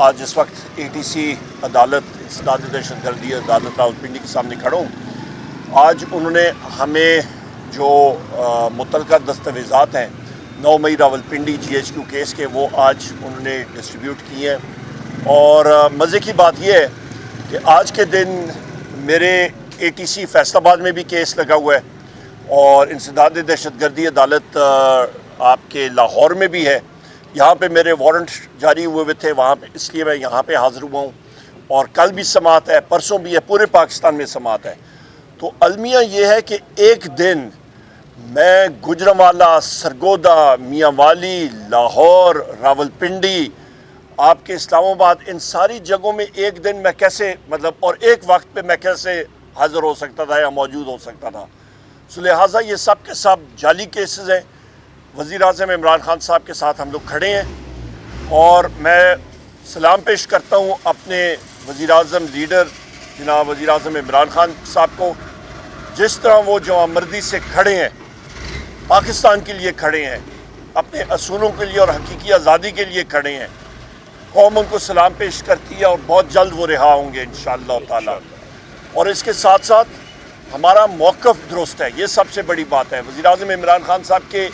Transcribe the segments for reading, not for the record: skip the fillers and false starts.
آج اس وقت ATC عدالت انسداد دہشت گردی عدالت راولپنڈی کے سامنے کھڑا ہوں۔ آج انہوں نے ہمیں جو متعلقہ دستاویزات ہیں 9 مئی راولپنڈی GHQ کیس کے، وہ آج انہوں نے ڈسٹریبیوٹ کیے ہیں۔ اور مزے کی بات یہ ہے کہ آج کے دن میرے ATC فیصل آباد میں بھی کیس لگا ہوا ہے اور انسداد دہشت گردی عدالت آپ کے لاہور میں بھی ہے۔ یہاں پہ میرے وارنٹ جاری ہوئے تھے، وہاں پہ اس لیے میں یہاں پہ حاضر ہوا ہوں، اور کل بھی سماعت ہے، پرسوں بھی ہے، پورے پاکستان میں سماعت ہے۔ تو المیہ یہ ہے کہ ایک دن میں گوجرانوالہ، سرگودا، میاں والی، لاہور، راولپنڈی، آپ کے اسلام آباد، ان ساری جگہوں میں ایک دن میں کیسے اور ایک وقت پہ میں کیسے حاضر ہو سکتا تھا یا موجود ہو سکتا تھا۔ سو لہٰذا یہ سب کے سب جعلی کیسز ہیں۔ وزیر اعظم عمران خان صاحب کے ساتھ ہم لوگ کھڑے ہیں، اور میں سلام پیش کرتا ہوں اپنے وزیر اعظم لیڈر جناب وزیر اعظم عمران خان صاحب کو، جس طرح وہ جوانمردی سے کھڑے ہیں، پاکستان کے لیے کھڑے ہیں، اپنے اصولوں کے لیے اور حقیقی آزادی کے لیے کھڑے ہیں۔ قوم ان کو سلام پیش کرتی ہے اور بہت جلد وہ رہا ہوں گے انشاءاللہ تعالی۔ اور اس کے ساتھ ساتھ ہمارا موقف درست ہے، یہ سب سے بڑی بات ہے۔ وزیر اعظم عمران خان صاحب کے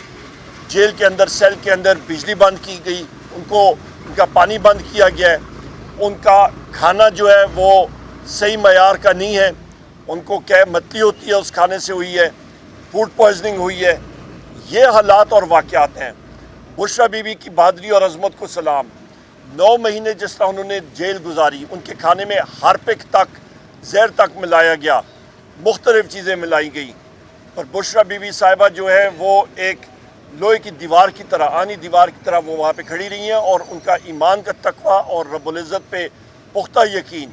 جیل کے اندر، سیل کے اندر بجلی بند کی گئی، ان کا پانی بند کیا گیا ہے، ان کا کھانا جو ہے وہ صحیح معیار کا نہیں ہے، ان کو کیا متلی ہوتی ہے اس کھانے سے ہوئی ہے، فوڈ پوائزننگ ہوئی ہے۔ یہ حالات اور واقعات ہیں۔ بشریٰ بی بی کی بہادری اور عظمت کو سلام۔ 9 مہینے جس طرح انہوں نے جیل گزاری، ان کے کھانے میں ہارپک تک، زہر تک ملایا گیا، مختلف چیزیں ملائی گئی، پر بشریٰ بی بی صاحبہ جو ہے وہ ایک لوہے کی دیوار کی طرح، آنی دیوار کی طرح وہ وہاں پہ کھڑی رہی ہیں، اور ان کا ایمان کا تقوی اور رب العزت پہ پختہ یقین،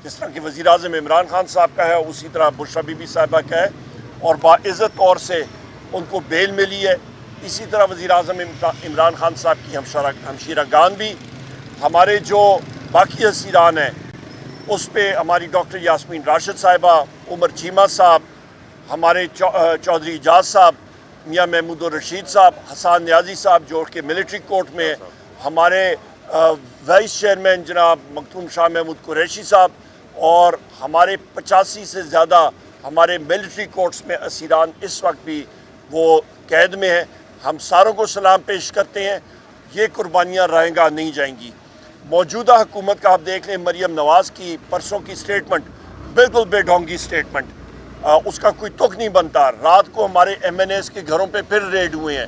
جس طرح کہ وزیر اعظم عمران خان صاحب کا ہے اسی طرح بشریٰ بی بی صاحبہ کا ہے، اور باعزت طور سے ان کو بیل ملی ہے۔ اسی طرح وزیر اعظم عمران خان صاحب کی ہمشیرہ گان بھی، ہمارے جو باقی اسیران ہیں اس پہ ہماری ڈاکٹر یاسمین راشد صاحبہ، عمر چیمہ صاحب، ہمارے چودھری اعجاز صاحب، میاں محمود الرشید صاحب، حسان نیازی صاحب جو کہ ملٹری کورٹ میں، ہمارے وائس چیئرمین جناب مختوم شاہ محمود قریشی صاحب، اور ہمارے 85 سے زیادہ ہمارے ملٹری کورٹس میں اسیران اس وقت بھی وہ قید میں ہیں۔ ہم ساروں کو سلام پیش کرتے ہیں۔ یہ قربانیاں رائے گاہ نہیں جائیں گی۔ موجودہ حکومت کا آپ دیکھ لیں، مریم نواز کی پرسوں کی سٹیٹمنٹ بالکل بے ڈھونگی سٹیٹمنٹ، اس کا کوئی تک نہیں بنتا۔ رات کو ہمارے MNAs کے گھروں پہ پھر ریڈ ہوئے ہیں۔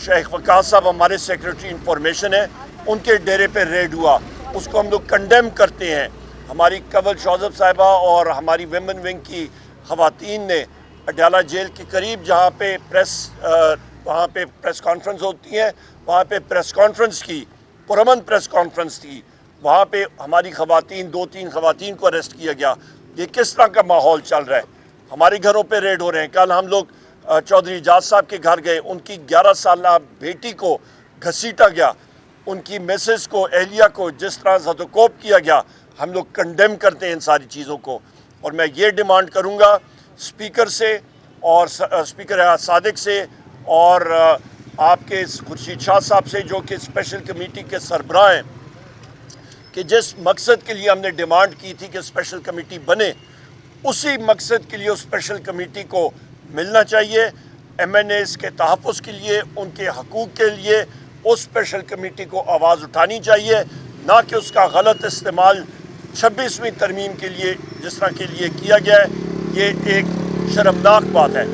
شیخ وقاص صاحب ہمارے سیکریٹری انفارمیشن ہیں، ان کے ڈیرے پہ ریڈ ہوا، اس کو ہم لوگ کنڈیم کرتے ہیں۔ ہماری کنول شوذب صاحبہ اور ہماری ویمن ونگ کی خواتین نے اڈیالہ جیل کے قریب جہاں پہ وہاں پہ پریس کانفرنس ہوتی ہیں، وہاں پہ پریس کانفرنس کی، پرامن پریس کانفرنس تھی، وہاں پہ ہماری خواتین 2-3 خواتین کو اریسٹ کیا گیا۔ یہ کس طرح کا ماحول چل رہا ہے؟ ہمارے گھروں پہ ریڈ ہو رہے ہیں۔ کل ہم لوگ چودھری اعجاز صاحب کے گھر گئے، ان کی 11 سالہ بیٹی کو گھسیٹا گیا، ان کی مسز کو، اہلیہ کو جس طرح زدوکوب کیا گیا۔ ہم لوگ کنڈیم کرتے ہیں ان ساری چیزوں کو، اور میں یہ ڈیمانڈ کروں گا اسپیکر سے اور اسپیکر صادق سے اور آپ کے خورشید شاہ صاحب سے جو کہ اسپیشل کمیٹی کے سربراہ ہیں، کہ جس مقصد کے لیے ہم نے ڈیمانڈ کی تھی کہ اسپیشل کمیٹی بنے، اسی مقصد کے لیے اس اسپیشل کمیٹی کو ملنا چاہیے۔ MNAs کے تحفظ کے لیے، ان کے حقوق کے لیے اس اسپیشل کمیٹی کو آواز اٹھانی چاہیے، نہ کہ اس کا غلط استعمال 26ویں ترمیم کے لیے جس طرح کے لیے کیا گیا ہے۔ یہ ایک شرمناک بات ہے۔